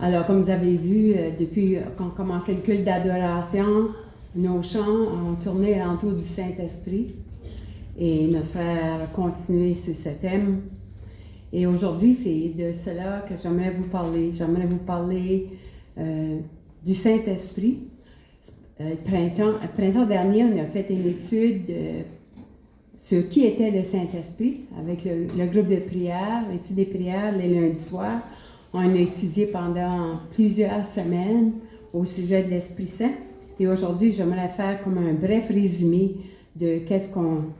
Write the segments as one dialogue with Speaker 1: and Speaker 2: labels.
Speaker 1: Alors, comme vous avez vu, depuis qu'on commençait le culte d'adoration, nos chants ont tourné autour du Saint-Esprit. Et notre frère a continué sur ce thème. Et aujourd'hui, c'est de cela que j'aimerais vous parler. J'aimerais vous parler du Saint-Esprit. Le printemps dernier, on a fait une étude sur qui était le Saint-Esprit avec le groupe de prière, l'étude des prières les lundis soirs. On a étudié pendant plusieurs semaines au sujet de l'Esprit Saint. Et aujourd'hui, j'aimerais faire comme un bref résumé de qu'est-ce qu'on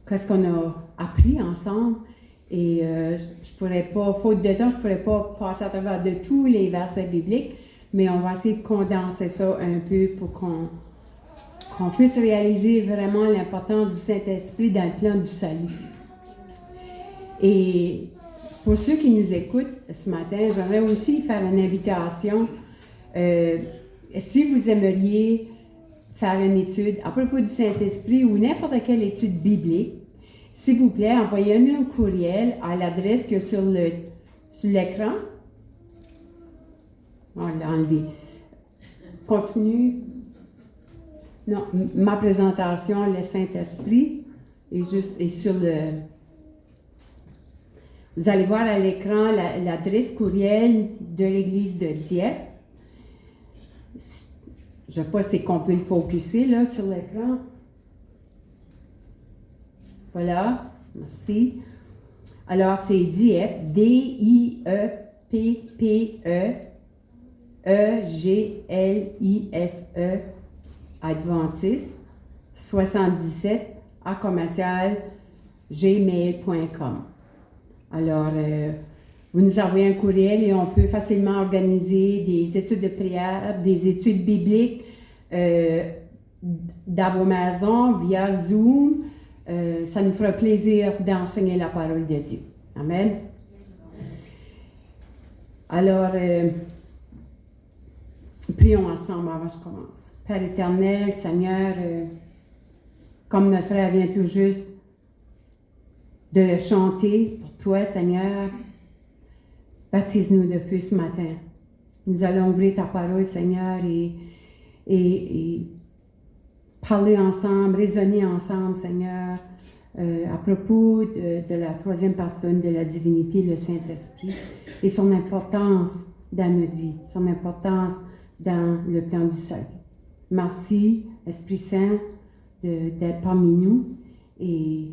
Speaker 1: a appris ensemble. Et je pourrais pas, faute de temps, je pourrais pas passer à travers de tous les versets bibliques, mais on va essayer de condenser ça un peu pour qu'on puisse réaliser vraiment l'importance du Saint-Esprit dans le plan du salut. Et pour ceux qui nous écoutent ce matin, j'aimerais aussi faire une invitation. Si vous aimeriez faire une étude à propos du Saint-Esprit ou n'importe quelle étude biblique, s'il vous plaît, envoyez-nous un courriel à l'adresse que sur l'écran. On l'a enlevé. Continue. Non, ma présentation, le Saint-Esprit, est sur le... Vous allez voir à l'écran l'adresse courriel de l'Église de Dieppe. Je ne sais pas si on peut le focuser là, sur l'écran. Voilà, merci. Alors, c'est Dieppe, D-I-E-P-P-E, E-G-L-I-S-E, Adventiste, 77, @gmail.com. Alors, vous nous envoyez un courriel et on peut facilement organiser des études de prière, des études bibliques dans vos maisons via Zoom. Ça nous fera plaisir d'enseigner la parole de Dieu. Amen. Alors, prions ensemble avant que je commence. Père éternel, Seigneur, comme notre frère vient tout juste de le chanter pour toi, Seigneur, baptise-nous de feu ce matin. Nous allons ouvrir ta parole, Seigneur, et parler ensemble, raisonner ensemble, Seigneur, à propos de la troisième personne de la divinité, le Saint-Esprit, et son importance dans notre vie, son importance dans le plan du salut. Merci, Esprit Saint, d'être parmi nous et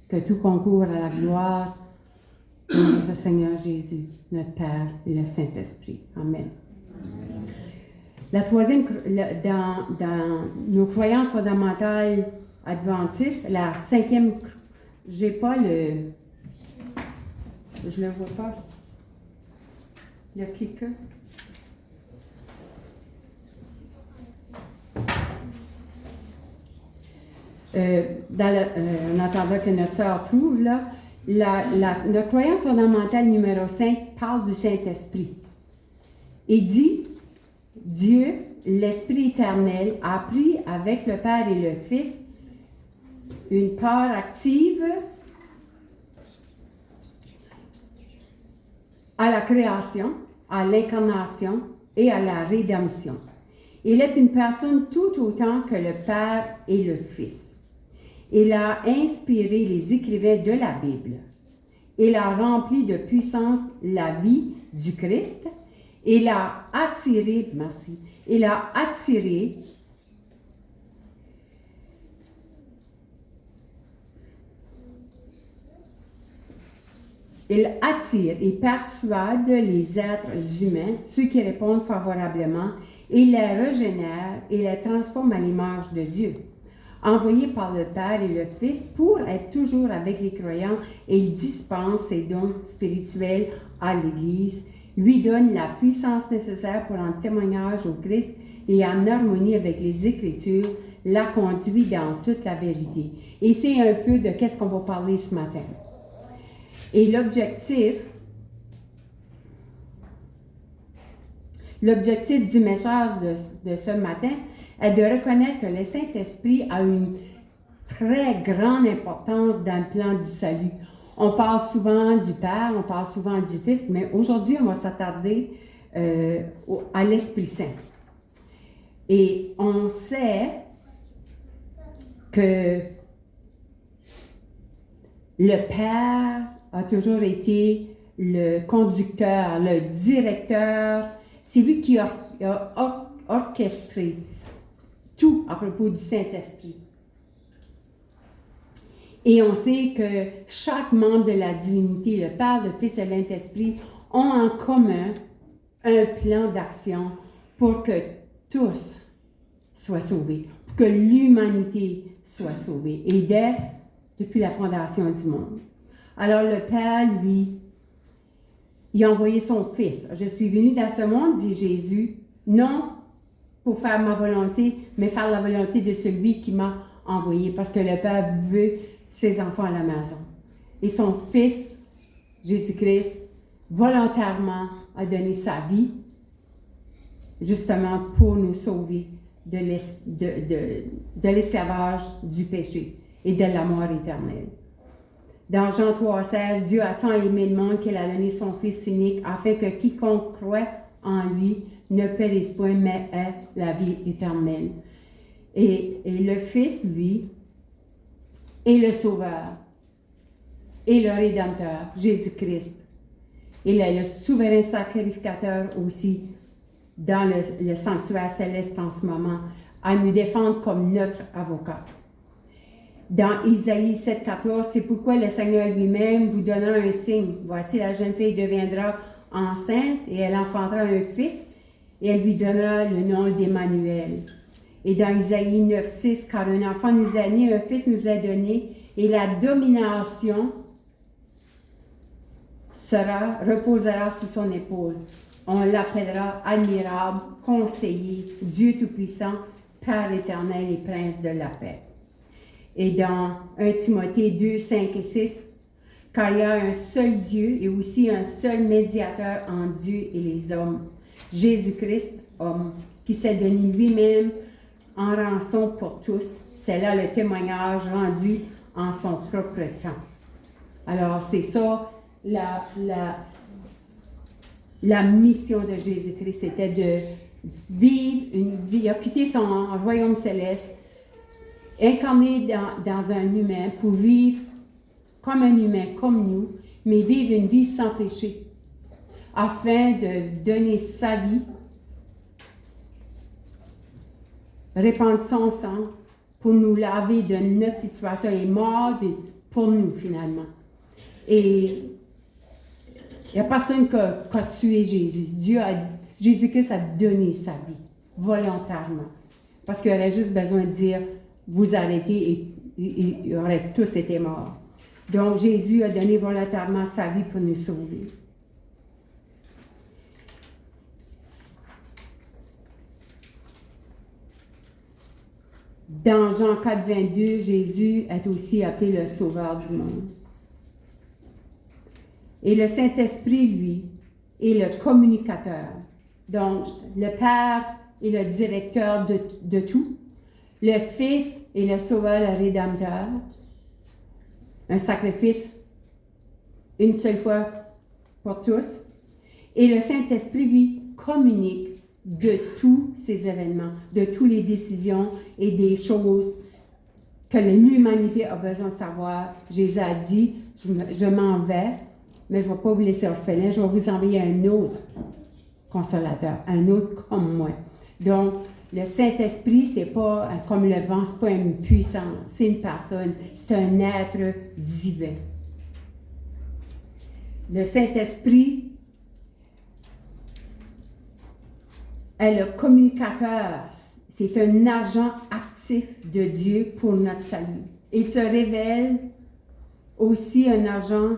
Speaker 1: que tout concourt à la gloire de notre Seigneur Jésus, notre Père et le Saint-Esprit. Amen. La troisième, dans nos croyances fondamentales adventistes, la cinquième, j'ai pas le... Je le vois pas. Le clicker. En attendant que notre sœur trouve, là, notre croyance fondamentale numéro 5 parle du Saint-Esprit. Et dit, Dieu, l'Esprit éternel, a pris avec le Père et le Fils une part active à la création, à l'incarnation et à la rédemption. Il est une personne tout autant que le Père et le Fils. Il a inspiré les écrivains de la Bible. Il a rempli de puissance la vie du Christ. Il a attiré Il attire et persuade les êtres humains, ceux qui répondent favorablement, et les régénère et les transforme à l'image de Dieu. Envoyé par le Père et le Fils pour être toujours avec les croyants, et il dispense ses dons spirituels à l'Église, lui donne la puissance nécessaire pour un témoignage au Christ et en harmonie avec les Écritures, la conduit dans toute la vérité. Et c'est un peu de qu'est-ce qu'on va parler ce matin. Et l'objectif du message de ce matin est de reconnaître que le Saint-Esprit a une très grande importance dans le plan du salut. On parle souvent du Père, on parle souvent du Fils, mais aujourd'hui, on va s'attarder à l'Esprit Saint. Et on sait que le Père a toujours été le conducteur, le directeur. C'est lui qui a orchestré tout à propos du Saint-Esprit. Et on sait que chaque membre de la divinité, le Père, le Fils et l'Saint-Esprit, ont en commun un plan d'action pour que tous soient sauvés, pour que l'humanité soit sauvée, et depuis la fondation du monde. Alors le Père, lui, il a envoyé son Fils. Je suis venu dans ce monde, dit Jésus, non pour faire ma volonté, mais faire la volonté de celui qui m'a envoyé, parce que le Père veut ses enfants à la maison. Et son Fils, Jésus-Christ, volontairement a donné sa vie, justement pour nous sauver de l'esclavage du péché et de la mort éternelle. Dans Jean 3,16, Dieu a tant aimé le monde qu'il a donné son Fils unique, afin que quiconque croit en lui ne périsse point, mais ait la vie éternelle. Et le Fils, lui, est le Sauveur et le Rédempteur, Jésus-Christ. Il est le souverain sacrificateur aussi dans le sanctuaire céleste en ce moment, à nous défendre comme notre avocat. Dans Isaïe 7,14, c'est pourquoi le Seigneur lui-même vous donnera un signe. Voici, la jeune fille deviendra enceinte et elle enfantera un fils et elle lui donnera le nom d'Emmanuel. Et dans Isaïe 9,6, car un enfant nous est né, un fils nous est donné, et la domination reposera sur son épaule. On l'appellera admirable, conseiller, Dieu Tout-Puissant, Père éternel et Prince de la paix. Et dans 1 Timothée 2, 5 et 6, car il y a un seul Dieu et aussi un seul médiateur entre Dieu et les hommes, Jésus-Christ, homme, qui s'est donné lui-même en rançon pour tous. C'est là le témoignage rendu en son propre temps. Alors, c'est ça, la mission de Jésus-Christ, c'était de vivre une vie, il a quitté son royaume céleste, incarné dans un humain pour vivre comme un humain, comme nous, mais vivre une vie sans péché, afin de donner sa vie, répandre son sang pour nous laver de notre situation et mort pour nous finalement. Et il n'y a personne qui a tué Jésus. Jésus-Christ a donné sa vie volontairement. Parce qu'il aurait juste besoin de dire, vous arrêtez et ils auraient tous été morts. Donc Jésus a donné volontairement sa vie pour nous sauver. Dans Jean 4, 22, Jésus est aussi appelé le Sauveur du monde. Et le Saint-Esprit, lui, est le communicateur. Donc, le Père est le directeur de tout. Le Fils est le Sauveur, le Rédempteur. Un sacrifice, une seule fois pour tous. Et le Saint-Esprit, lui, communique de tous ces événements, de toutes les décisions et des choses que l'humanité a besoin de savoir. Jésus a dit, je m'en vais, mais je ne vais pas vous laisser orphelin, je vais vous envoyer un autre consolateur, un autre comme moi. Donc, le Saint-Esprit, c'est pas comme le vent, c'est pas une puissance, c'est une personne, c'est un être divin. Le Saint-Esprit est le communicateur, c'est un agent actif de Dieu pour notre salut. Il se révèle aussi un agent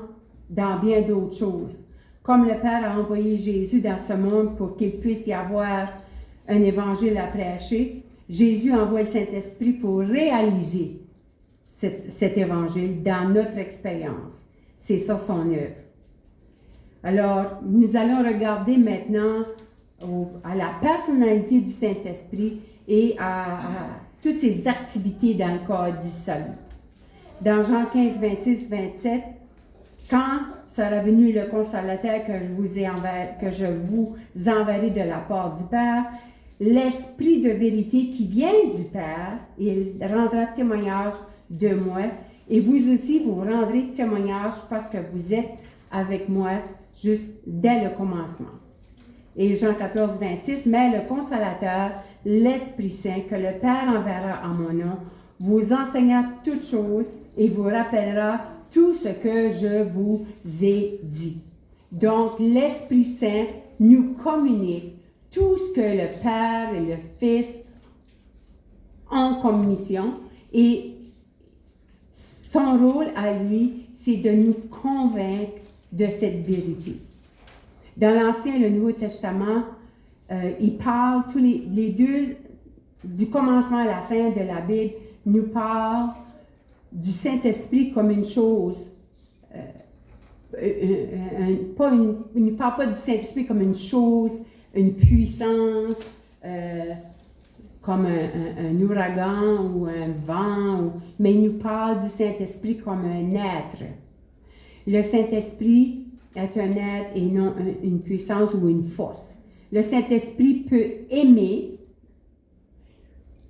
Speaker 1: dans bien d'autres choses. Comme le Père a envoyé Jésus dans ce monde pour qu'il puisse y avoir un évangile à prêcher, Jésus envoie le Saint-Esprit pour réaliser cet évangile dans notre expérience. C'est ça son œuvre. Alors, nous allons regarder maintenant à la personnalité du Saint-Esprit et à toutes ses activités dans le cadre du salut. Dans Jean 15, 26, 27, Quand sera venu le consolateur que je vous enverrai de la part du Père, l'Esprit de vérité qui vient du Père, il rendra témoignage de moi, et vous aussi, vous rendrez témoignage parce que vous êtes avec moi juste dès le commencement. Et Jean 14, 26, mais le consolateur, l'Esprit Saint, que le Père enverra en mon nom, vous enseignera toutes choses et vous rappellera tout ce que je vous ai dit. Donc, l'Esprit Saint nous communique tout ce que le Père et le Fils ont comme mission, et son rôle à lui, c'est de nous convaincre de cette vérité. Dans l'Ancien et le Nouveau Testament, il parle, tous les deux, du commencement à la fin de la Bible, nous parle du Saint-Esprit comme une chose. Il ne parle pas du Saint-Esprit comme une chose, une puissance, comme un ouragan ou un vent, mais il nous parle du Saint-Esprit comme un être. Le Saint-Esprit est un être et non une puissance ou une force. Le Saint-Esprit peut aimer,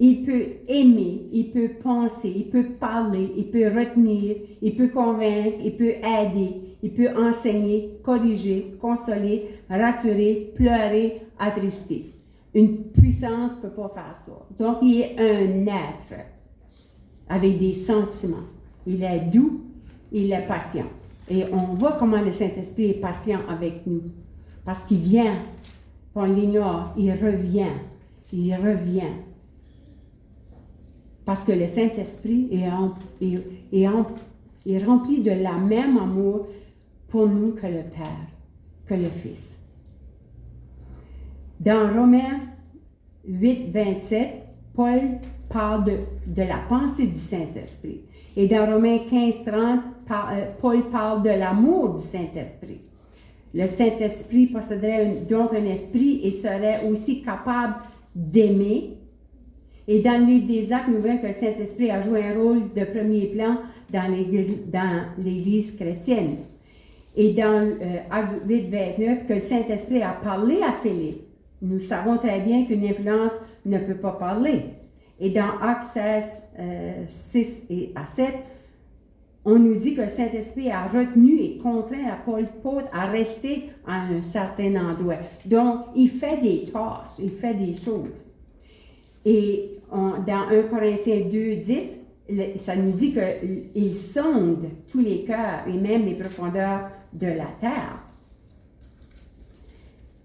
Speaker 1: il peut penser, il peut parler, il peut retenir, il peut convaincre, il peut aider, il peut enseigner, corriger, consoler, rassurer, pleurer, attrister. Une puissance ne peut pas faire ça. Donc, il est un être avec des sentiments. Il est doux, il est patient. Et on voit comment le Saint-Esprit est patient avec nous. Parce qu'il vient, on l'ignore, il revient. Parce que le Saint-Esprit est rempli de la même amour pour nous que le Père, que le Fils. Dans Romains 8, 27, Paul parle de la pensée du Saint-Esprit. Et dans Romains 15, 30, Paul parle de l'amour du Saint-Esprit. Le Saint-Esprit posséderait donc un esprit et serait aussi capable d'aimer. Et dans le livre des Actes, nous voyons que le Saint-Esprit a joué un rôle de premier plan dans l'Église chrétienne. Et dans Actes 8, 29, que le Saint-Esprit a parlé à Philippe. Nous savons très bien qu'une influence ne peut pas parler. Et dans Actes 16, 6 et à 7, on nous dit que le Saint-Esprit a retenu et contraint l'apôtre à rester à un certain endroit. Donc, il fait des tâches, il fait des choses. Et dans 1 Corinthiens 2, 10, ça nous dit qu'il sonde tous les cœurs et même les profondeurs de la terre.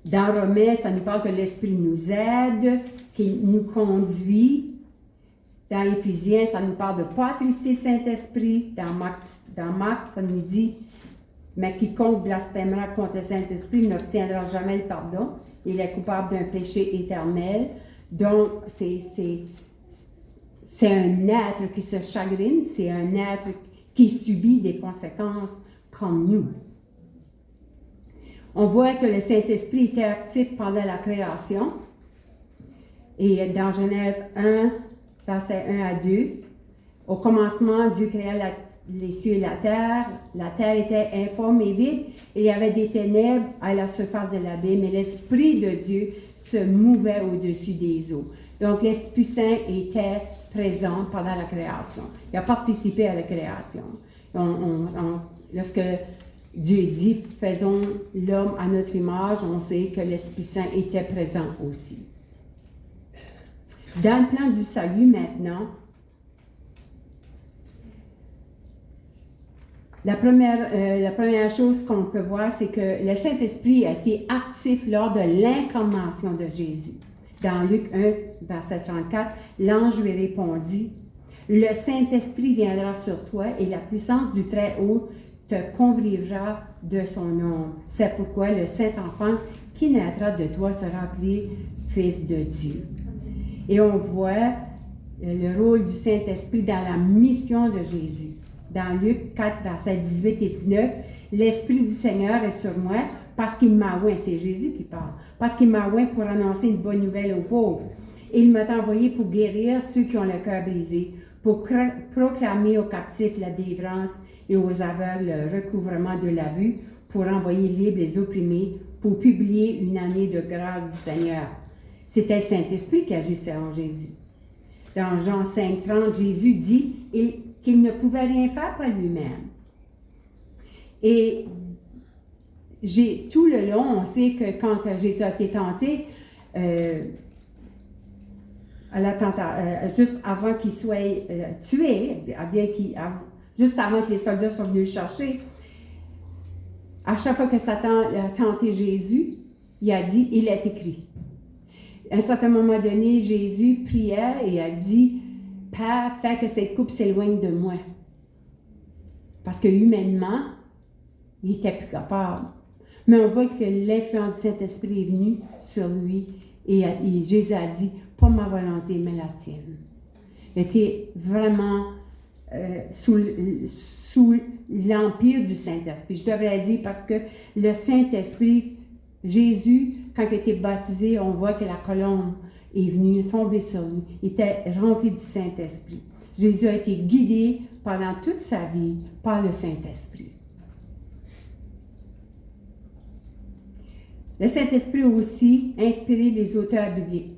Speaker 1: Dans Romains, ça nous parle que l'Esprit nous aide, qu'il nous conduit. Dans Éphésiens, ça nous parle de ne pas attrister le Saint-Esprit. Dans Marc, ça nous dit « Mais quiconque blasphémera contre le Saint-Esprit n'obtiendra jamais le pardon. Il est coupable d'un péché éternel. » Donc, c'est un être qui se chagrine, c'est un être qui subit des conséquences comme nous. On voit que le Saint-Esprit était actif pendant la création. Et dans Genèse 1, versets 1 à 2, au commencement, Dieu créa les cieux et la terre. La terre était informe et vide. Et il y avait des ténèbres à la surface de l'abîme. Mais l'Esprit de Dieu se mouvait au-dessus des eaux. Donc, l'Esprit Saint était présent pendant la création. Il a participé à la création. Lorsque Dieu dit « Faisons l'homme à notre image », on sait que l'Esprit Saint était présent aussi. Dans le plan du salut maintenant, la première chose qu'on peut voir, c'est que le Saint-Esprit a été actif lors de l'incarnation de Jésus. Dans Luc 1, verset 34, l'ange lui répondit, « Le Saint-Esprit viendra sur toi et la puissance du Très-Haut te couvrira de son ombre. C'est pourquoi le Saint-Enfant qui naîtra de toi sera appelé Fils de Dieu. » Et on voit le rôle du Saint-Esprit dans la mission de Jésus. Dans Luc 4, versets 18 et 19, « L'Esprit du Seigneur est sur moi parce qu'il m'a oint. » C'est Jésus qui parle. « Parce qu'il m'a oint pour annoncer une bonne nouvelle aux pauvres. Il m'a envoyé pour guérir ceux qui ont le cœur brisé, pour proclamer aux captifs la délivrance et aux aveugles le recouvrement de la vue, pour envoyer libres les opprimés, pour publier une année de grâce du Seigneur. C'était le Saint-Esprit qui agissait en Jésus. Dans Jean 5,30, Jésus dit qu'il ne pouvait rien faire par lui-même. Et tout le long, on sait que quand Jésus a été tenté, juste avant qu'il soit tué, juste avant que les soldats soient venus le chercher, à chaque fois que Satan a tenté Jésus, il a dit « Il est écrit ». À un certain moment donné, Jésus priait et a dit « Père, fais que cette coupe s'éloigne de moi ». Parce que humainement, il n'était plus capable. Mais on voit que l'influence du Saint-Esprit est venue sur lui et Jésus a dit « Pas ma volonté, mais la tienne ». Il était vraiment sous l'empire du Saint-Esprit. Je devrais dire parce que le Saint-Esprit, Jésus, quand il était baptisé, on voit que la colombe est venue tomber sur lui. Il était rempli du Saint-Esprit. Jésus a été guidé pendant toute sa vie par le Saint-Esprit. Le Saint-Esprit a aussi inspiré les auteurs bibliques.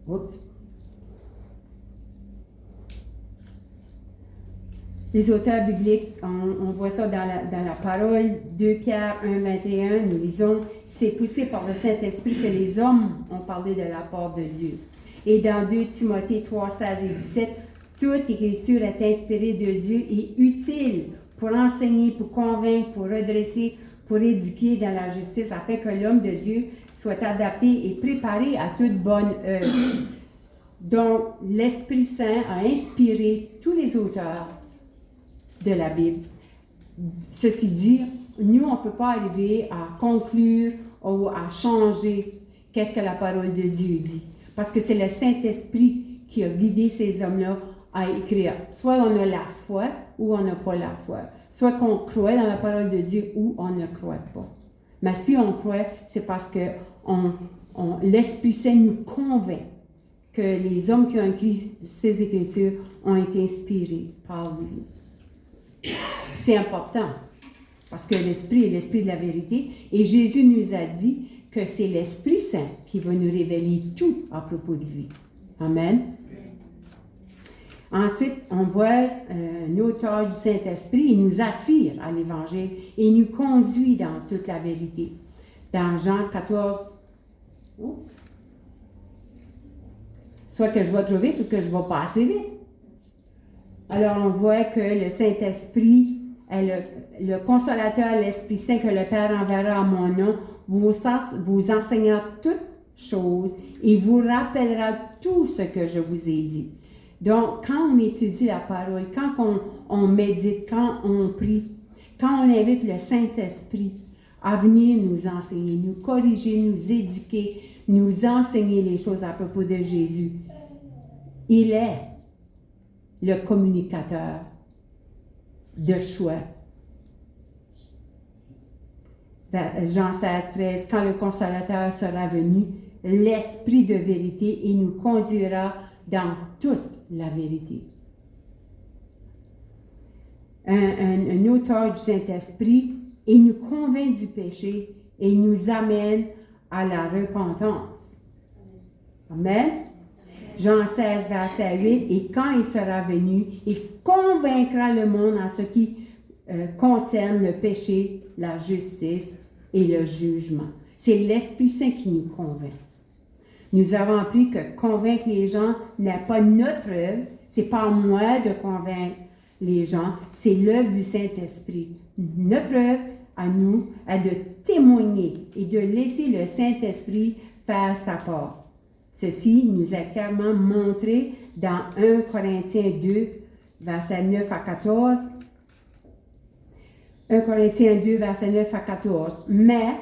Speaker 1: Oups. Les auteurs bibliques, on voit ça dans la parole, 2 Pierre 1, 21, nous lisons « C'est poussé par le Saint-Esprit que les hommes ont parlé de la part de Dieu. » Et dans 2 Timothée 3, 16 et 17, « Toute écriture est inspirée de Dieu et utile pour enseigner, pour convaincre, pour redresser, pour éduquer dans la justice, afin que l'homme de Dieu soit adapté et préparé à toute bonne œuvre. » Donc, l'Esprit Saint a inspiré tous les auteurs de la Bible. Ceci dit, nous, on ne peut pas arriver à conclure ou à changer qu'est-ce que la parole de Dieu dit. Parce que c'est le Saint-Esprit qui a guidé ces hommes-là à écrire. Soit on a la foi ou on n'a pas la foi. Soit qu'on croit dans la parole de Dieu ou on ne croit pas. Mais si on croit, c'est parce que l'Esprit Saint nous convainc que les hommes qui ont écrit ces Écritures ont été inspirés par lui. C'est important, parce que l'Esprit est l'Esprit de la vérité, et Jésus nous a dit que c'est l'Esprit Saint qui va nous révéler tout à propos de lui. Amen. Ensuite, on voit un auteur du Saint-Esprit, il nous attire à l'Évangile et il nous conduit dans toute la vérité. Dans Jean 14, soit que je vais trop vite ou que je vais pas assez vite. Alors, on voit que le Saint-Esprit est le consolateur, l'Esprit Saint que le Père enverra à mon nom, vous enseignera toutes choses et vous rappellera tout ce que je vous ai dit. Donc, quand on étudie la parole, quand on médite, quand on prie, quand on invite le Saint-Esprit à venir nous enseigner, nous corriger, nous éduquer, nous enseigner les choses à propos de Jésus, il est le communicateur de choix. Jean 16, 13, quand le consolateur sera venu, l'Esprit de vérité, il nous conduira dans toute la vérité. Un auteur du Saint-Esprit, il nous convainc du péché et il nous amène à la repentance. Amen. Jean 16, verset 8, « Et quand il sera venu, il convaincra le monde en ce qui concerne le péché, la justice et le jugement. » C'est l'Esprit Saint qui nous convainc. Nous avons appris que convaincre les gens n'est pas notre œuvre, c'est pas moi de convaincre les gens, c'est l'œuvre du Saint-Esprit. Notre œuvre à nous est de témoigner et de laisser le Saint-Esprit faire sa part. Ceci nous est clairement montré dans 1 Corinthiens 2, versets 9 à 14. 1 Corinthiens 2, versets 9 à 14. Mais,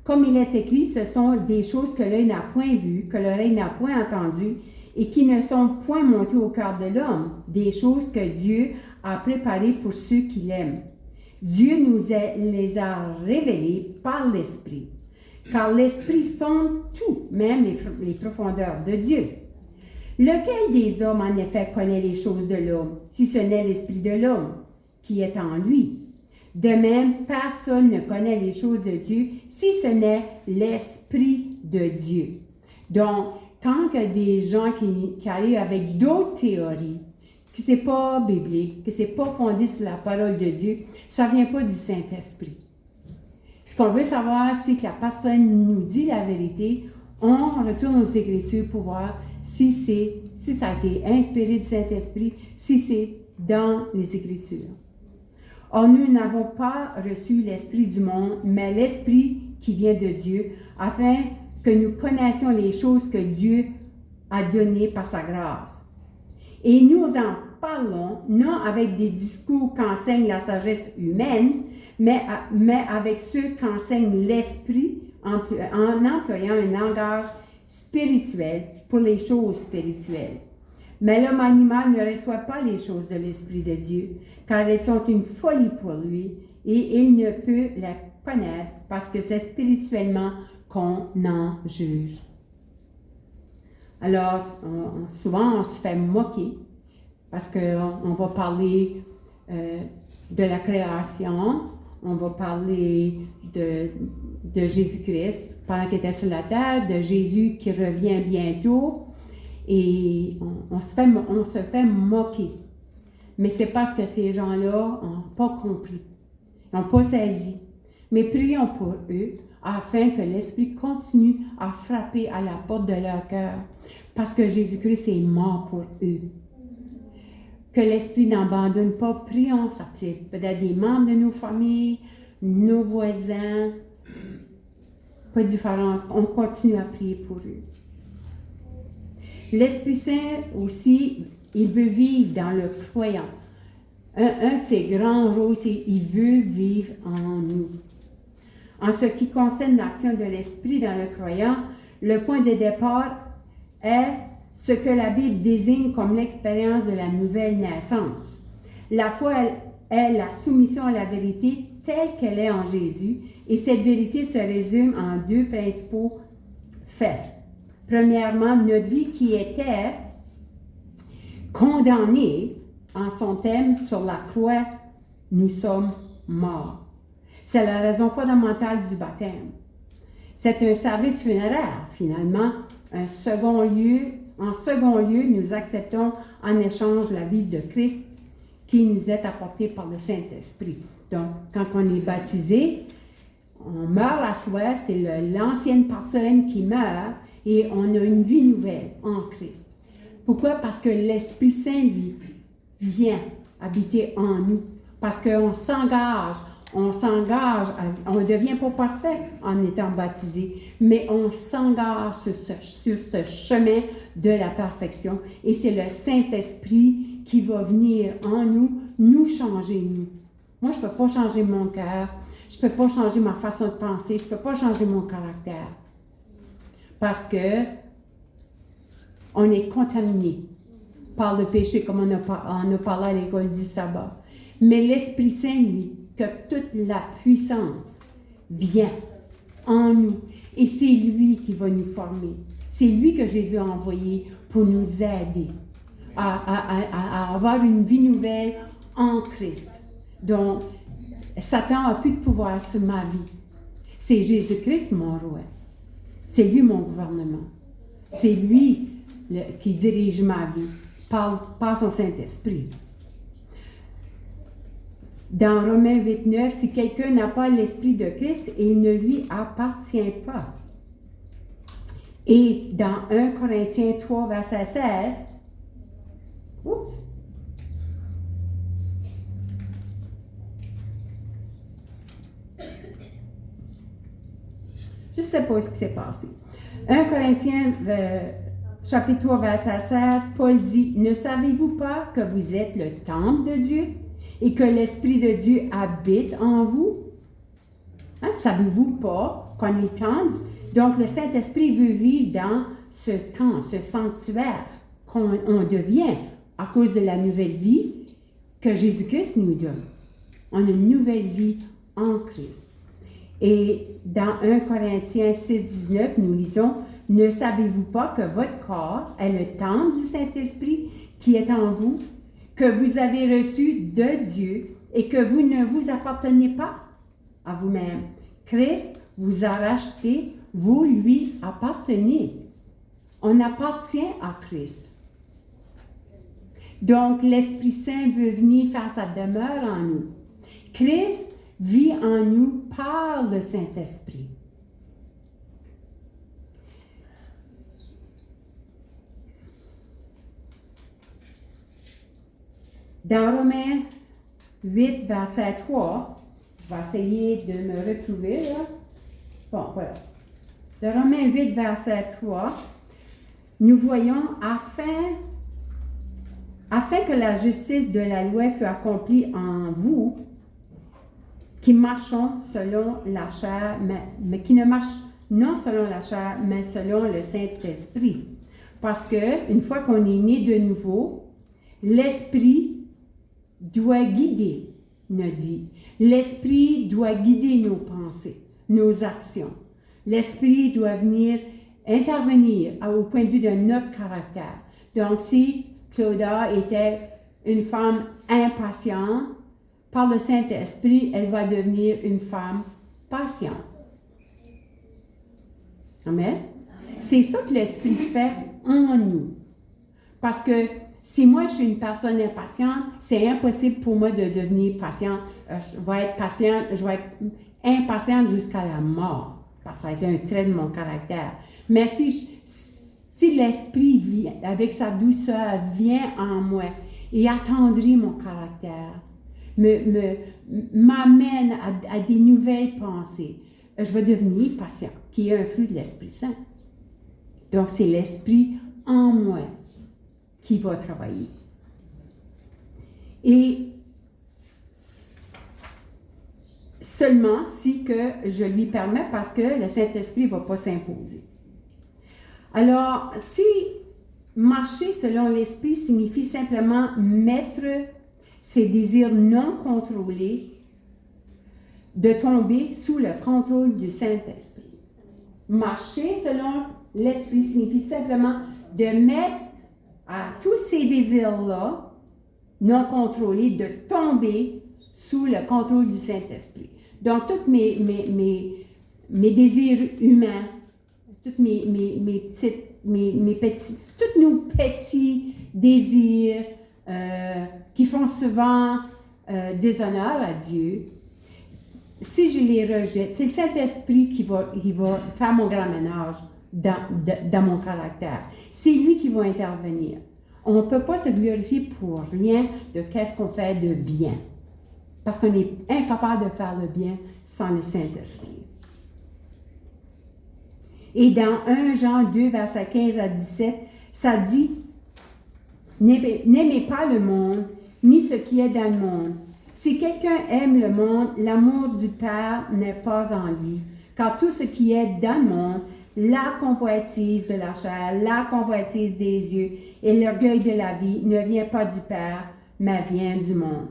Speaker 1: comme il est écrit, ce sont des choses que l'œil n'a point vues, que l'oreille n'a point entendues, et qui ne sont point montées au cœur de l'homme, des choses que Dieu a préparées pour ceux qui l'aiment. Dieu les a révélées par l'Esprit. Car l'Esprit sonde tout, même les profondeurs de Dieu. Lequel des hommes, en effet, connaît les choses de l'homme, si ce n'est l'esprit de l'homme qui est en lui? De même, personne ne connaît les choses de Dieu, si ce n'est l'esprit de Dieu. Donc, quand il y a des gens qui arrivent avec d'autres théories, que ce n'est pas biblique, que ce n'est pas fondé sur la parole de Dieu, ça ne vient pas du Saint-Esprit. Ce qu'on veut savoir, c'est que la personne nous dit la vérité. On retourne aux Écritures pour voir si ça a été inspiré du Saint-Esprit, si c'est dans les Écritures. Or, nous n'avons pas reçu l'Esprit du monde, mais l'Esprit qui vient de Dieu, afin que nous connaissions les choses que Dieu a données par sa grâce. Et nous en parlons, non avec des discours qu'enseigne la sagesse humaine, mais avec ceux qu'enseigne l'Esprit en employant un langage spirituel pour les choses spirituelles. Mais l'homme animal ne reçoit pas les choses de l'Esprit de Dieu, car elles sont une folie pour lui, et il ne peut les connaître parce que c'est spirituellement qu'on en juge. Alors, souvent, on se fait moquer parce qu'on va parler de la création, on va parler de Jésus-Christ pendant qu'il était sur la terre, de Jésus qui revient bientôt, et on se fait moquer. Mais c'est parce que ces gens-là n'ont pas compris, n'ont pas saisi. Mais prions pour eux, afin que l'Esprit continue à frapper à la porte de leur cœur, parce que Jésus-Christ est mort pour eux. Que l'Esprit n'abandonne pas, prions, ça peut-être des membres de nos familles, nos voisins, pas de différence, on continue à prier pour eux. L'Esprit Saint aussi, il veut vivre dans le croyant. Un de ses grands rôles, c'est qu'il veut vivre en nous. En ce qui concerne l'action de l'Esprit dans le croyant, le point de départ est ce que la Bible désigne comme l'expérience de la nouvelle naissance. La foi est la soumission à la vérité telle qu'elle est en Jésus, et cette vérité se résume en deux principaux faits. Premièrement, notre vie qui était condamnée en son thème sur la croix, nous sommes morts. C'est la raison fondamentale du baptême. C'est un service funéraire, finalement. En second lieu, nous acceptons en échange la vie de Christ qui nous est apportée par le Saint-Esprit. Donc, quand on est baptisé, on meurt à soi, c'est l'ancienne personne qui meurt et on a une vie nouvelle en Christ. Pourquoi? Parce que l'Esprit Saint, lui, vient habiter en nous. Parce qu'on s'engage, on ne devient pas parfait en étant baptisé, mais on s'engage sur ce chemin de la perfection. Et c'est le Saint-Esprit qui va venir en nous changer, nous. Moi, je ne peux pas changer mon cœur, je ne peux pas changer ma façon de penser, je ne peux pas changer mon caractère. Parce que on est contaminé par le péché, comme on a parlé à l'école du sabbat. Mais l'Esprit Saint, lui, que toute la puissance vient en nous. Et c'est lui qui va nous former. C'est lui que Jésus a envoyé pour nous aider à avoir une vie nouvelle en Christ. Donc, Satan n'a plus de pouvoir sur ma vie. C'est Jésus-Christ mon roi. C'est lui mon gouvernement. C'est lui qui dirige ma vie par son Saint-Esprit. Dans Romains 8:9, si quelqu'un n'a pas l'Esprit de Christ, il ne lui appartient pas. Et dans 1 Corinthiens 3, verset 16, je ne sais pas ce qui s'est passé. 1 Corinthiens, chapitre 3, verset 16, Paul dit, « Ne savez-vous pas que vous êtes le temple de Dieu et que l'Esprit de Dieu habite en vous? » Hein? Savez-vous pas qu'on est temple? Donc, le Saint-Esprit veut vivre dans ce temple, ce sanctuaire qu'on devient à cause de la nouvelle vie que Jésus-Christ nous donne. On a une nouvelle vie en Christ. Et dans 1 Corinthiens 6, 19, nous lisons « Ne savez-vous pas que votre corps est le temple du Saint-Esprit qui est en vous, que vous avez reçu de Dieu et que vous ne vous appartenez pas à vous-même? Christ vous a racheté, vous lui appartenez. On appartient à Christ. Donc, l'Esprit Saint veut venir faire sa demeure en nous. Christ vit en nous par le Saint-Esprit. Dans Romains 8, verset 3, je vais essayer de me retrouver là. Bon, voilà. Dans Romains 8, verset 3, nous voyons afin que la justice de la loi fût accomplie en vous, qui marchons selon la chair, mais qui ne marchent non selon la chair, mais selon le Saint-Esprit. Parce que une fois qu'on est né de nouveau, l'Esprit doit guider notre vie. L'Esprit doit guider nos pensées, nos actions. L'Esprit doit venir intervenir au point de vue de notre caractère. Donc, si Claudia était une femme impatiente, par le Saint-Esprit, elle va devenir une femme patiente. Amen. C'est ça que l'Esprit fait en nous. Parce que si moi, je suis une personne impatiente, c'est impossible pour moi de devenir patiente. Je vais être impatiente jusqu'à la mort. Parce que ça a été un trait de mon caractère. Mais si l'Esprit vient, avec sa douceur, vient en moi et attendrit mon caractère, m'amène à des nouvelles pensées, je vais devenir patient, qui est un fruit de l'Esprit Saint. Donc, c'est l'Esprit en moi qui va travailler. Et seulement si que je lui permets, parce que le Saint-Esprit ne va pas s'imposer. Alors, si marcher selon l'Esprit signifie simplement mettre ses désirs non contrôlés, de tomber sous le contrôle du Saint-Esprit. Marcher selon l'Esprit signifie simplement de mettre à tous ces désirs-là, non contrôlés, de tomber sous le contrôle du Saint-Esprit. Donc, tous mes désirs humains, tous tous nos petits désirs qui font souvent déshonneur à Dieu, si je les rejette, c'est le Saint-Esprit qui va faire mon grand ménage dans mon caractère. C'est lui qui va intervenir. On ne peut pas se glorifier pour rien de qu'est-ce qu'on fait de bien. Parce qu'on est incapable de faire le bien sans le Saint-Esprit. Et dans 1 Jean 2, versets 15 à 17, ça dit « N'aimez pas le monde, ni ce qui est dans le monde. Si quelqu'un aime le monde, l'amour du Père n'est pas en lui. Car tout ce qui est dans le monde, la convoitise de la chair, la convoitise des yeux et l'orgueil de la vie ne vient pas du Père, mais vient du monde.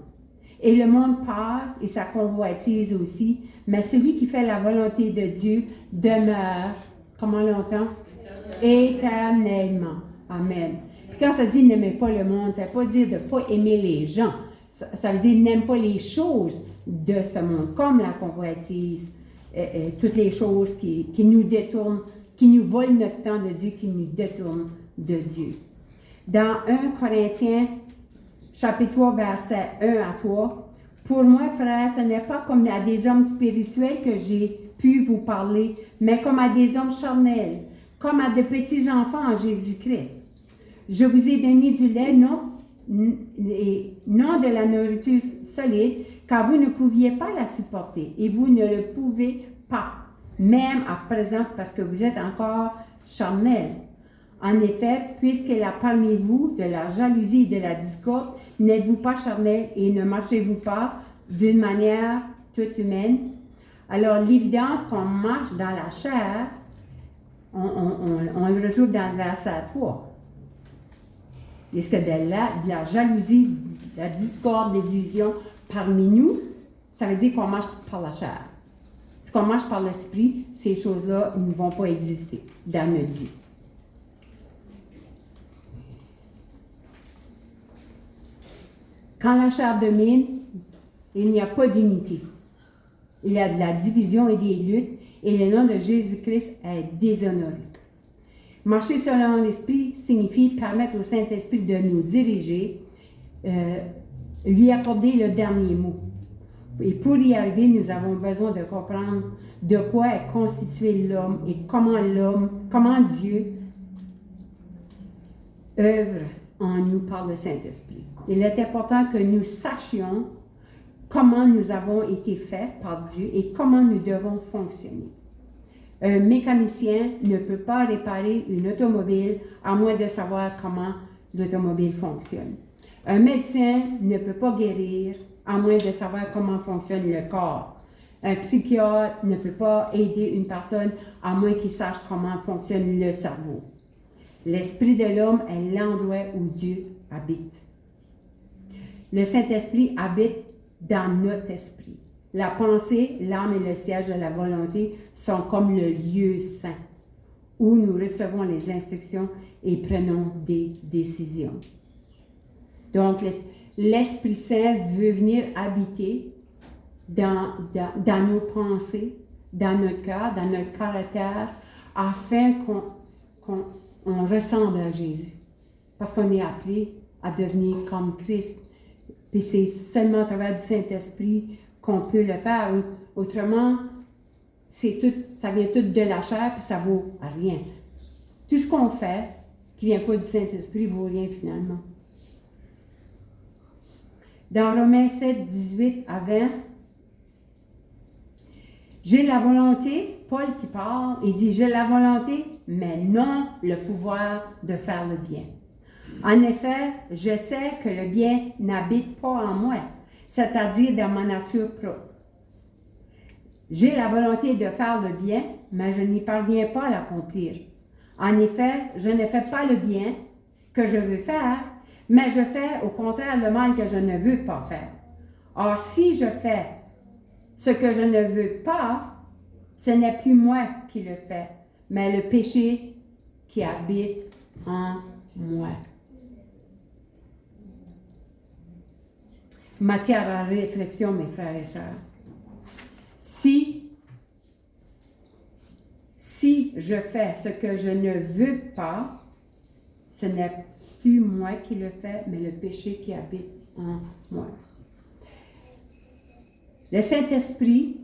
Speaker 1: Et le monde passe et sa convoitise aussi, mais celui qui fait la volonté de Dieu demeure, comment longtemps? Éternellement. Amen. Puis quand ça dit n'aimez pas le monde, ça ne veut pas dire de ne pas aimer les gens. Ça veut dire n'aime pas les choses de ce monde, comme la convoitise, toutes les choses qui nous détournent, qui nous volent notre temps de Dieu, qui nous détournent de Dieu. Dans 1 Corinthiens, chapitre 3, verset 1 à 3, « Pour moi, frères, ce n'est pas comme à des hommes spirituels que j'ai pu vous parler, mais comme à des hommes charnels, comme à de petits enfants en Jésus-Christ. Je vous ai donné du lait, non de la nourriture solide, car vous ne pouviez pas la supporter, et vous ne le pouvez pas, même à présent, parce que vous êtes encore charnels. En effet, puisqu'il a parmi vous de la jalousie et de la discorde, n'êtes-vous pas charnels et ne marchez-vous pas d'une manière toute humaine? » Alors, l'évidence qu'on marche dans la chair, on le retrouve dans le verset 3. Est-ce que de la jalousie, de la discorde, des divisions parmi nous, ça veut dire qu'on marche par la chair. Si on marche par l'Esprit, ces choses-là ne vont pas exister dans notre vie. Quand la chair domine, il n'y a pas d'unité. Il y a de la division et des luttes, et le nom de Jésus-Christ est déshonoré. Marcher selon l'Esprit signifie permettre au Saint-Esprit de nous diriger, lui accorder le dernier mot. Et pour y arriver, nous avons besoin de comprendre de quoi est constitué l'homme et comment Dieu œuvre en nous par le Saint-Esprit. Il est important que nous sachions comment nous avons été faits par Dieu et comment nous devons fonctionner. Un mécanicien ne peut pas réparer une automobile à moins de savoir comment l'automobile fonctionne. Un médecin ne peut pas guérir à moins de savoir comment fonctionne le corps. Un psychiatre ne peut pas aider une personne à moins qu'il sache comment fonctionne le cerveau. L'esprit de l'homme est l'endroit où Dieu habite. Le Saint-Esprit habite dans notre esprit. La pensée, l'âme et le siège de la volonté sont comme le lieu saint où nous recevons les instructions et prenons des décisions. Donc, l'Esprit Saint veut venir habiter dans nos pensées, dans notre cœur, dans notre caractère, afin qu'on ressemble à Jésus. Parce qu'on est appelé à devenir comme Christ. Puis c'est seulement à travers du Saint-Esprit qu'on peut le faire. Autrement, ça vient tout de la chair, puis ça vaut rien. Tout ce qu'on fait qui ne vient pas du Saint-Esprit vaut rien finalement. Dans Romains 7, 18 à 20, j'ai la volonté, Paul qui parle, il dit, j'ai la volonté, mais non le pouvoir de faire le bien. En effet, je sais que le bien n'habite pas en moi, c'est-à-dire dans ma nature propre. J'ai la volonté de faire le bien, mais je n'y parviens pas à l'accomplir. En effet, je ne fais pas le bien que je veux faire, mais je fais au contraire le mal que je ne veux pas faire. Or, si je fais ce que je ne veux pas, ce n'est plus moi qui le fais, mais le péché qui habite en moi. Matière à réflexion, mes frères et sœurs. Si je fais ce que je ne veux pas, ce n'est plus moi qui le fais, mais le péché qui habite en moi. Le Saint-Esprit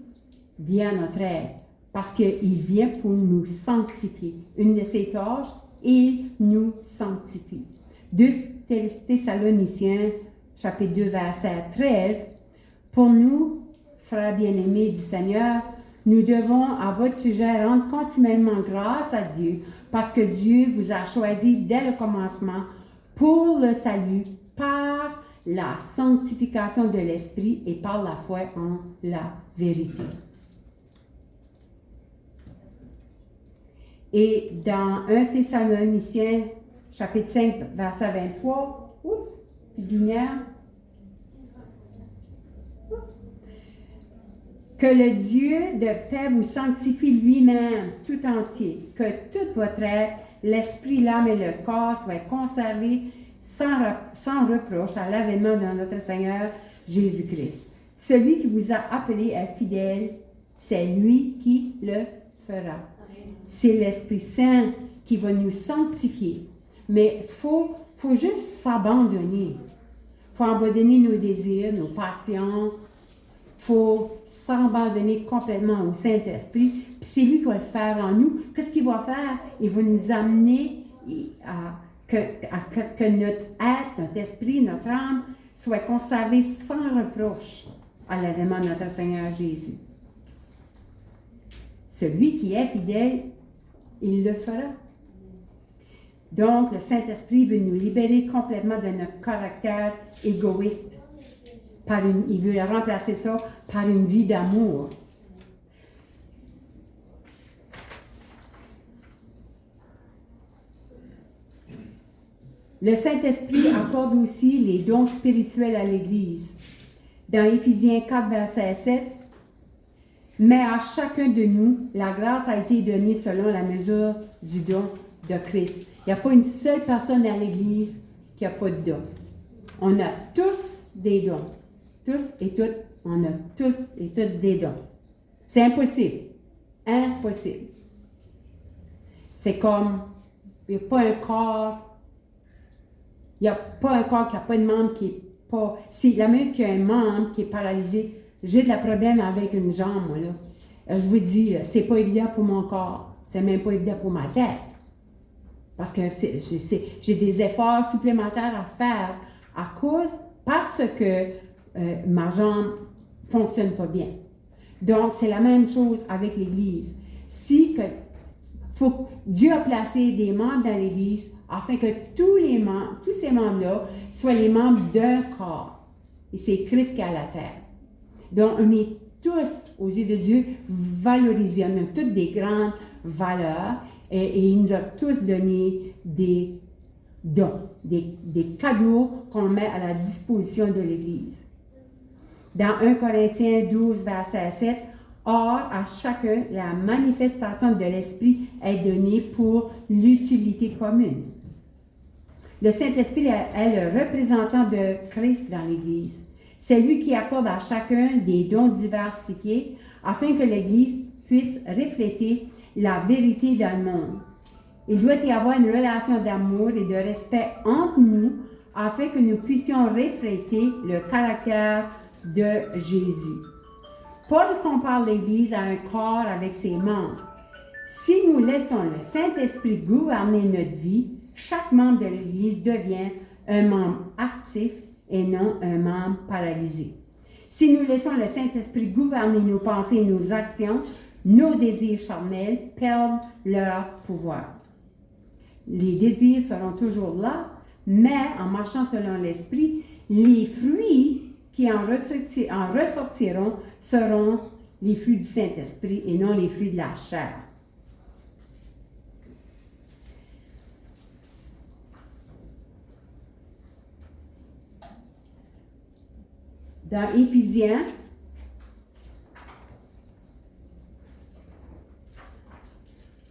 Speaker 1: vient à notre aide parce qu'il vient pour nous sanctifier. Une de ses tâches, il nous sanctifie. 2 Thessaloniciens, chapitre 2, verset 13. Pour nous, frères bien-aimés du Seigneur, nous devons à votre sujet rendre continuellement grâce à Dieu parce que Dieu vous a choisi dès le commencement pour le salut par la sanctification de l'Esprit et par la foi en la vérité. Et dans 1 Thessaloniciens, chapitre 5, verset 23, lumière, que le Dieu de paix vous sanctifie lui-même tout entier, que tout votre être, l'esprit, l'âme et le corps soient conservés sans reproche à l'avènement de notre Seigneur Jésus-Christ. Celui qui vous a appelé est fidèle, c'est lui qui le fera. C'est l'Esprit Saint qui va nous sanctifier. Mais il faut juste s'abandonner. Il faut abandonner nos désirs, nos passions. Il faut s'abandonner complètement au Saint-Esprit. Puis c'est lui qui va le faire en nous. Qu'est-ce qu'il va faire? Il va nous amener à ce que notre être, notre esprit, notre âme soient conservés sans reproche à l'avènement de notre Seigneur Jésus. Celui qui est fidèle, il le fera. Donc, le Saint-Esprit veut nous libérer complètement de notre caractère égoïste. Il veut remplacer ça par une vie d'amour. Le Saint-Esprit accorde aussi les dons spirituels à l'Église. Dans Éphésiens 4, verset 7, Mais à chacun de nous, la grâce a été donnée selon la mesure du don de Christ. Il n'y a pas une seule personne dans l'Église qui n'a pas de don. On a tous des dons. Tous et toutes, on a tous et toutes des dons. C'est impossible. Impossible. C'est comme, il n'y a pas un corps, il n'y a pas un corps qui n'a pas de membre qui n'est pas... Si la même qu'il y a un membre qui est paralysé, j'ai de la problème avec une jambe, moi, là. Je vous dis, c'est pas évident pour mon corps. C'est même pas évident pour ma tête. Parce que j'ai des efforts supplémentaires à faire parce que ma jambe ne fonctionne pas bien. Donc, c'est la même chose avec l'Église. Dieu a placé des membres dans l'Église afin que tous ces membres-là soient les membres d'un corps. Et c'est Christ qui est à la terre. Donc, on est tous, aux yeux de Dieu, valorisés. On a toutes des grandes valeurs et il nous a tous donné des dons, des cadeaux qu'on met à la disposition de l'Église. Dans 1 Corinthiens 12, verset 7, « Or, à chacun, la manifestation de l'Esprit est donnée pour l'utilité commune. » Le Saint-Esprit est le représentant de Christ dans l'Église. C'est lui qui accorde à chacun des dons diversifiés afin que l'Église puisse refléter la vérité dans le monde. Il doit y avoir une relation d'amour et de respect entre nous afin que nous puissions refléter le caractère de Jésus. Paul compare l'Église à un corps avec ses membres. Si nous laissons le Saint-Esprit gouverner notre vie, chaque membre de l'Église devient un membre actif et non un membre paralysé. Si nous laissons le Saint-Esprit gouverner nos pensées et nos actions, nos désirs charnels perdent leur pouvoir. Les désirs seront toujours là, mais en marchant selon l'Esprit, les fruits qui en ressortiront seront les fruits du Saint-Esprit et non les fruits de la chair. Dans Éphésiens,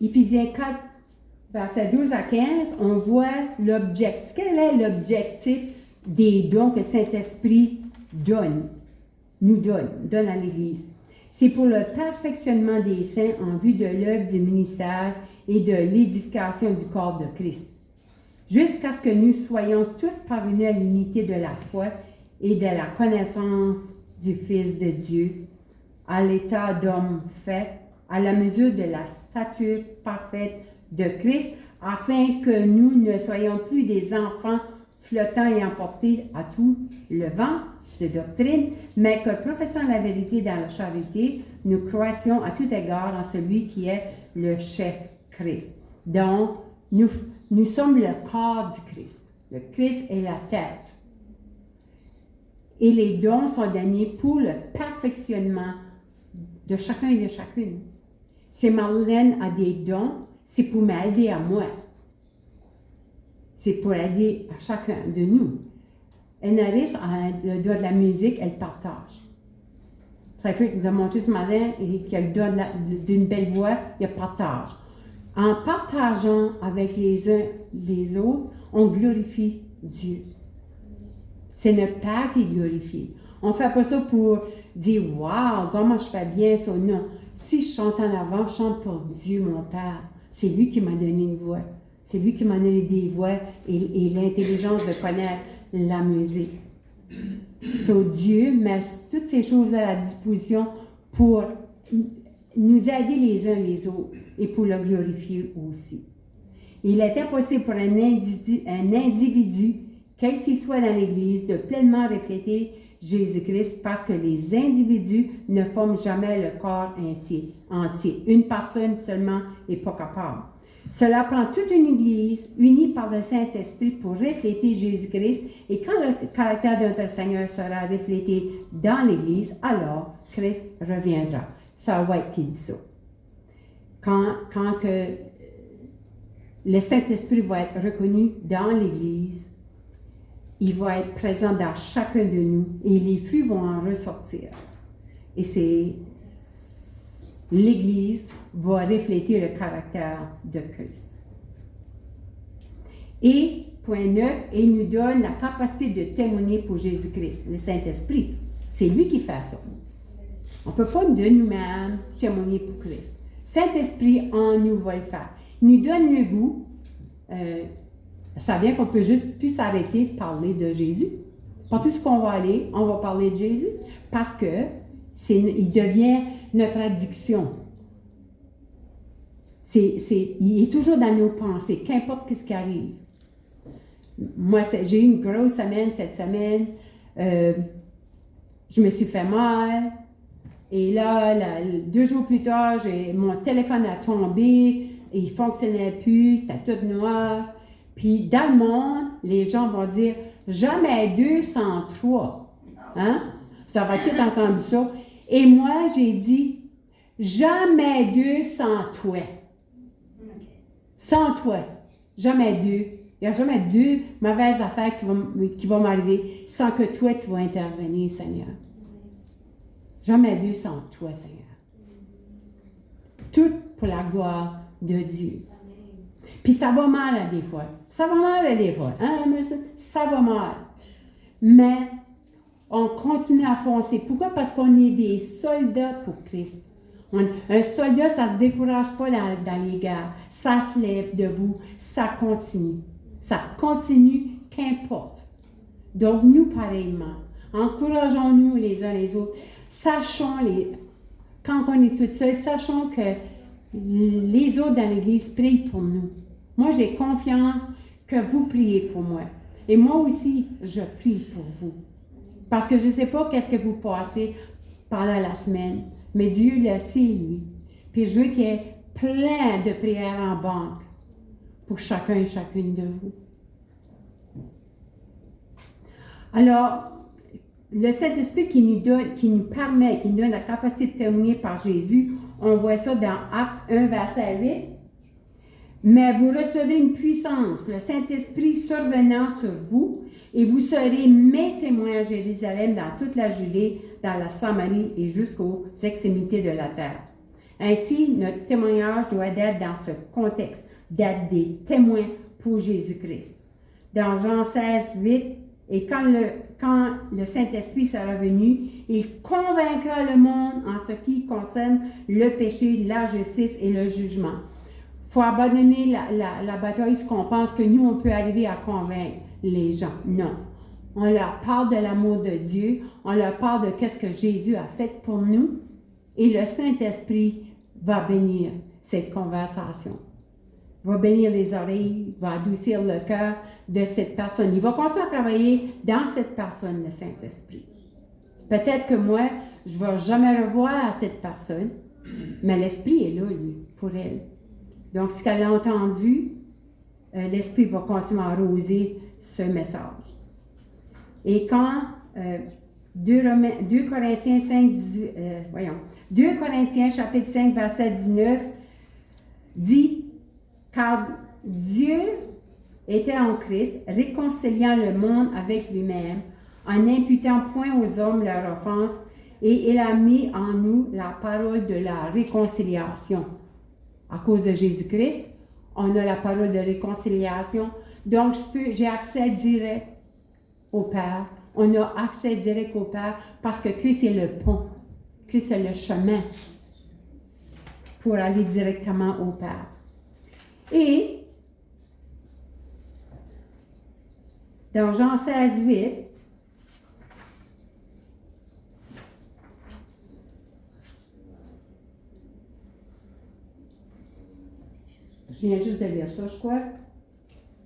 Speaker 1: Éphésiens 4, versets 12 à 15, on voit l'objectif. Quel est l'objectif des dons que Saint-Esprit nous donne à l'Église? C'est pour le perfectionnement des saints en vue de l'œuvre du ministère et de l'édification du corps de Christ, jusqu'à ce que nous soyons tous parvenus à l'unité de la foi et de la connaissance du Fils de Dieu, à l'état d'homme fait, à la mesure de la stature parfaite de Christ, afin que nous ne soyons plus des enfants flottants et emportés à tout le vent de doctrine, mais que professant la vérité dans la charité, nous croissions à tout égard en celui qui est le chef Christ. Donc, nous sommes le corps du Christ. Le Christ est la tête. Et les dons sont donnés pour le perfectionnement de chacun et de chacune. Si Marlène a des dons, c'est pour m'aider à moi. C'est pour aider à chacun de nous. Enaris a le don de la musique, elle partage. Trafic nous a montré ce matin qu'il a le don d'une belle voix, il partage. En partageant avec les uns les autres, on glorifie Dieu. C'est notre Père qui glorifie. On ne fait pas ça pour dire « Wow, comment je fais bien ça ». Non. Si je chante en avant, je chante pour Dieu, mon Père. C'est lui qui m'a donné une voix. C'est lui qui m'a donné des voix et l'intelligence de connaître la musique. Dieu met toutes ces choses à la disposition pour nous aider les uns les autres et pour le glorifier aussi. Il est impossible pour un individu, quel qu'il soit dans l'Église, de pleinement refléter Jésus-Christ parce que les individus ne forment jamais le corps entier. Une personne seulement n'est pas capable. Cela prend toute une Église unie par le Saint-Esprit pour refléter Jésus-Christ et quand le caractère de notre Seigneur sera reflété dans l'Église, alors Christ reviendra. C'est White qui dit ça. Quand le Saint-Esprit va être reconnu dans l'Église, il va être présent dans chacun de nous et les fruits vont en ressortir. Et l'Église va refléter le caractère de Christ. Et, point 9, il nous donne la capacité de témoigner pour Jésus-Christ, le Saint-Esprit. C'est lui qui fait ça. On ne peut pas de nous-mêmes témoigner pour Christ. Saint-Esprit en nous va le faire. Il nous donne le goût. Ça vient qu'on peut juste plus s'arrêter de parler de Jésus. Partout où on va aller, on va parler de Jésus parce que il devient notre addiction. Il est toujours dans nos pensées, qu'importe ce qui arrive. Moi, j'ai eu une grosse semaine cette semaine. Je me suis fait mal. Et là, 2 jours plus tard, mon téléphone a tombé. Et il ne fonctionnait plus. C'était tout noir. Puis dans le monde, les gens vont dire « Jamais 2 sans 3. » Hein? Ça va tout entendu ça. Et moi, j'ai dit « Jamais 2 sans toi. » Sans toi. Jamais 2. Il n'y a jamais 2 mauvaises affaires qui vont m'arriver sans que toi, tu vas intervenir, Seigneur. Jamais 2 sans toi, Seigneur. Tout pour la gloire de Dieu. Puis ça va mal à des fois. Ça va mal à des fois. Hein, ça va mal. Mais on continue à foncer. Pourquoi? Parce qu'on est des soldats pour Christ. Un soldat, ça ne se décourage pas dans les guerres. Ça se lève debout. Ça continue. Ça continue, qu'importe. Donc, nous, pareillement, encourageons-nous les uns les autres. Sachons, quand on est tout seul, sachons que les autres dans l'Église prient pour nous. Moi, j'ai confiance que vous priez pour moi. Et moi aussi, je prie pour vous. Parce que je ne sais pas qu'est-ce que vous passez pendant la semaine, mais Dieu le sait, lui. Puis je veux qu'il y ait plein de prières en banque pour chacun et chacune de vous. Alors, le Saint-Esprit qui nous donne la capacité de témoigner par Jésus, on voit ça dans Actes 1, verset 8. Mais vous recevrez une puissance, le Saint-Esprit survenant sur vous, et vous serez mes témoins à Jérusalem, dans toute la Judée, dans la Samarie et jusqu'aux extrémités de la terre. Ainsi, notre témoignage doit être dans ce contexte, d'être des témoins pour Jésus-Christ. Dans Jean 16, 8, et quand le Saint-Esprit sera venu, il convaincra le monde en ce qui concerne le péché, la justice et le jugement. Il faut abandonner la bataille, ce qu'on pense que nous, on peut arriver à convaincre les gens. Non. On leur parle de l'amour de Dieu, on leur parle de qu'est-ce que Jésus a fait pour nous, et le Saint-Esprit va bénir cette conversation. Va bénir les oreilles, va adoucir le cœur de cette personne. Il va continuer à travailler dans cette personne, le Saint-Esprit. Peut-être que moi, je ne vais jamais revoir cette personne, mais l'Esprit est là, lui, pour elle. Donc, ce qu'elle a entendu, l'Esprit va continuer à arroser ce message. Et quand 2 Corinthiens 5, 18, 2 Corinthiens chapitre 5, verset 19 dit « Car Dieu était en Christ, réconciliant le monde avec lui-même, en n'imputant point aux hommes leur offense, et il a mis en nous la parole de la réconciliation. » À cause de Jésus-Christ, on a la parole de réconciliation. Donc, j'ai accès direct au Père. On a accès direct au Père parce que Christ est le pont. Christ est le chemin pour aller directement au Père. Et dans Jean 16, 8, je viens juste de lire ça, je crois.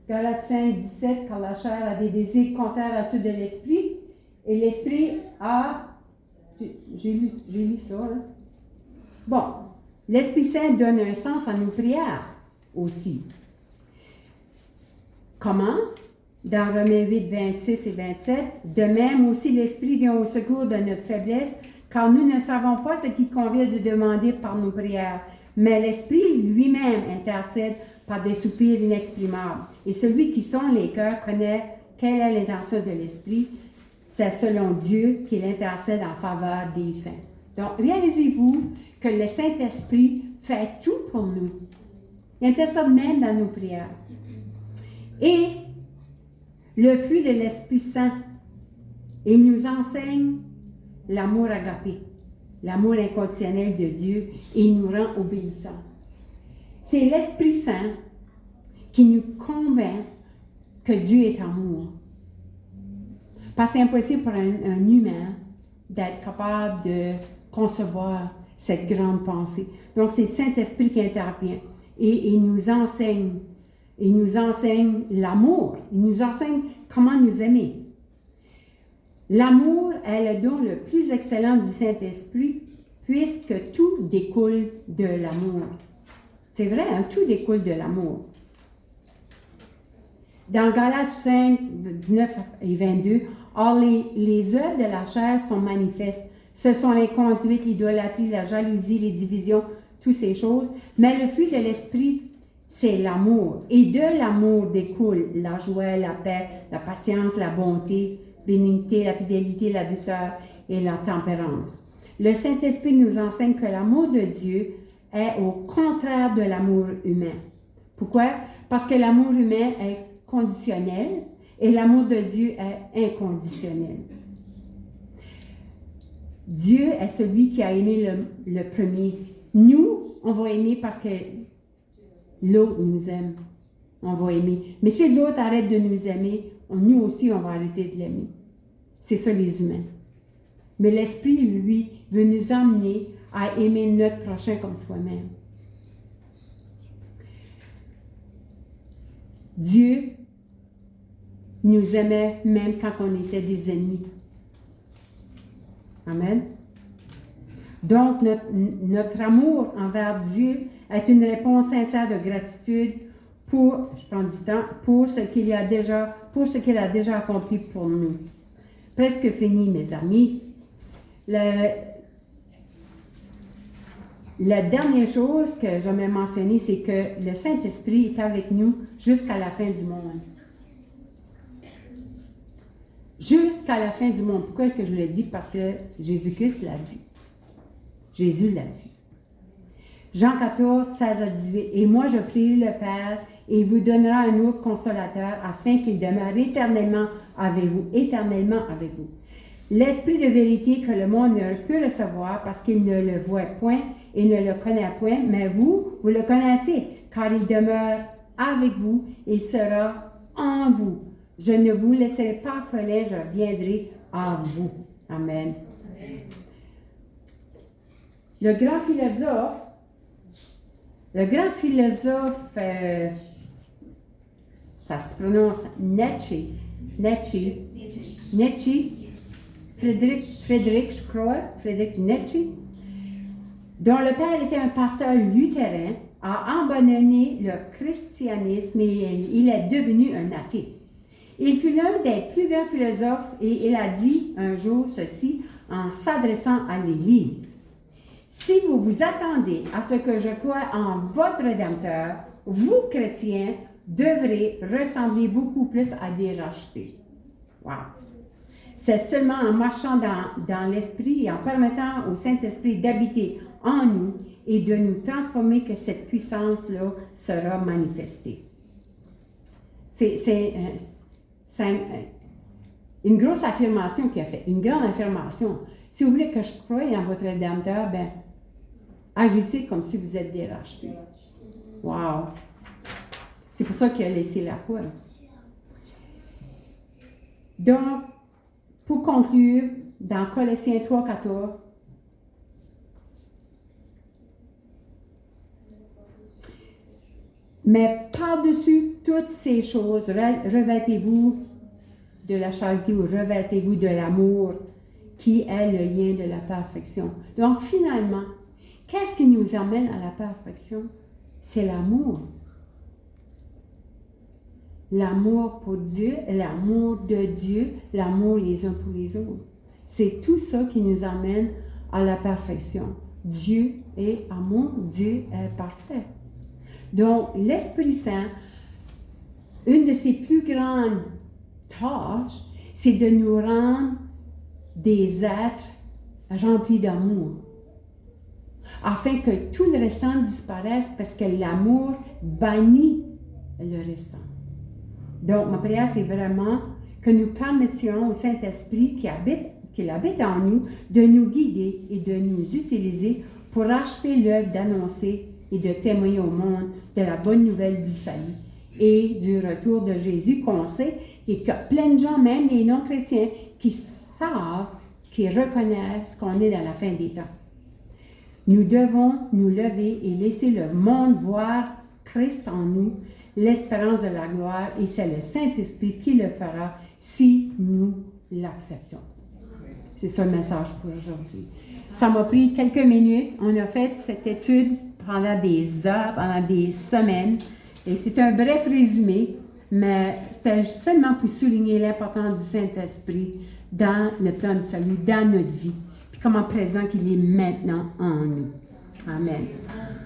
Speaker 1: Galates 5, 17, car la chair a des désirs contraires à ceux de l'esprit, et l'esprit a... J'ai lu ça, hein? Bon, l'Esprit Saint donne un sens à nos prières aussi. Comment? Dans Romains 8, 26 et 27, de même aussi l'Esprit vient au secours de notre faiblesse, car nous ne savons pas ce qu'il convient de demander par nos prières. Mais l'Esprit lui-même intercède par des soupirs inexprimables. Et celui qui sonde les cœurs connaît quelle est l'intention de l'Esprit. C'est selon Dieu qu'il intercède en faveur des saints. Donc, réalisez-vous que le Saint-Esprit fait tout pour nous. Il intercède même dans nos prières. Et le fruit de l'Esprit Saint, il nous enseigne l'amour agapé, l'amour inconditionnel de Dieu, et il nous rend obéissants. C'est l'Esprit Saint qui nous convainc que Dieu est amour. Parce que c'est impossible pour un humain d'être capable de concevoir cette grande pensée. Donc, c'est le Saint-Esprit qui intervient et il nous enseigne. Il nous enseigne l'amour. Il nous enseigne comment nous aimer. L'amour est le don le plus excellent du Saint-Esprit puisque tout découle de l'amour. C'est vrai, hein? Tout découle de l'amour. Dans Galates 5, 19 et 22, « Or, les œuvres de la chair sont manifestes. Ce sont l'inconduite, l'idolâtrie, la jalousie, les divisions, toutes ces choses. Mais le fruit de l'esprit, c'est l'amour. Et de l'amour découle la joie, la paix, la patience, la bonté, bénignité, la fidélité, la douceur et la tempérance. Le Saint-Esprit nous enseigne que l'amour de Dieu est au contraire de l'amour humain. Pourquoi? Parce que l'amour humain est conditionnel et l'amour de Dieu est inconditionnel. Dieu est celui qui a aimé le premier. Nous, on va aimer parce que l'autre nous aime. On va aimer. Mais si l'autre arrête de nous aimer, nous aussi, on va arrêter de l'aimer. C'est ça les humains. Mais l'Esprit, lui, veut nous amener à aimer notre prochain comme soi-même. Dieu nous aimait même quand on était des ennemis. Amen. Donc, notre amour envers Dieu est une réponse sincère de gratitude pour, je prends du temps, pour ce qu'il a déjà accompli pour nous. Presque fini, mes amis. La dernière chose que j'aimerais mentionner, c'est que le Saint-Esprit est avec nous jusqu'à la fin du monde. Jusqu'à la fin du monde. Pourquoi est-ce que je le dis? Parce que Jésus-Christ l'a dit. Jésus l'a dit. Jean 14, 16 à 18. « Et moi je prierai le Père, et il vous donnera un autre consolateur, afin qu'il demeure éternellement avec vous. Éternellement avec vous. L'Esprit de vérité que le monde ne peut recevoir, parce qu'il ne le voit point et ne le connaît point, mais vous le connaissez, car il demeure avec vous et sera en vous. Je ne vous laisserai pas affoler, je viendrai à vous. » Amen. Le grand philosophe, ça se prononce Nietzsche, Friedrich Nietzsche, dont le père était un pasteur luthéran, a abandonné le christianisme et il est devenu un athée. Il fut l'un des plus grands philosophes et il a dit un jour ceci en s'adressant à l'Église. « Si vous vous attendez à ce que je croie en votre Rédempteur, vous, chrétiens, devrez ressembler beaucoup plus à des rachetés. » Wow! C'est seulement en marchant dans l'Esprit et en permettant au Saint-Esprit d'habiter en nous et de nous transformer que cette puissance-là sera manifestée. C'est une grosse affirmation qu'il a faite, une grande affirmation. Si vous voulez que je croie en votre Rédempteur, ben, agissez comme si vous êtes des rachetés. Wow! C'est pour ça qu'il a laissé la foi. Donc, pour conclure, dans Colossiens 3, 14, mais par-dessus toutes ces choses, revêtez-vous de la charité ou revêtez-vous de l'amour qui est le lien de la perfection. Donc, finalement, qu'est-ce qui nous amène à la perfection? C'est l'amour. L'amour pour Dieu, l'amour de Dieu, l'amour les uns pour les autres. C'est tout ça qui nous amène à la perfection. Dieu est amour, Dieu est parfait. Donc, l'Esprit Saint, une de ses plus grandes tâches, c'est de nous rendre des êtres remplis d'amour. afin que tout le restant disparaisse parce que l'amour bannit le restant. Donc, ma prière, c'est vraiment que nous permettions au Saint-Esprit qu'il habite en nous de nous guider et de nous utiliser pour achever l'œuvre d'annoncer et de témoigner au monde de la bonne nouvelle du salut et du retour de Jésus qu'on sait et qu'il y a plein de gens, même les non-chrétiens, qui savent, qui reconnaissent qu'on est dans la fin des temps. Nous devons nous lever et laisser le monde voir Christ en nous, l'espérance de la gloire, et c'est le Saint-Esprit qui le fera si nous l'acceptons. C'est ça le message pour aujourd'hui. Ça m'a pris quelques minutes. On a fait cette étude pendant des heures, pendant des semaines. Et c'est un bref résumé, mais c'était seulement pour souligner l'importance du Saint-Esprit dans le plan du salut, dans notre vie, puis comment présent qu'il est maintenant en nous. Amen.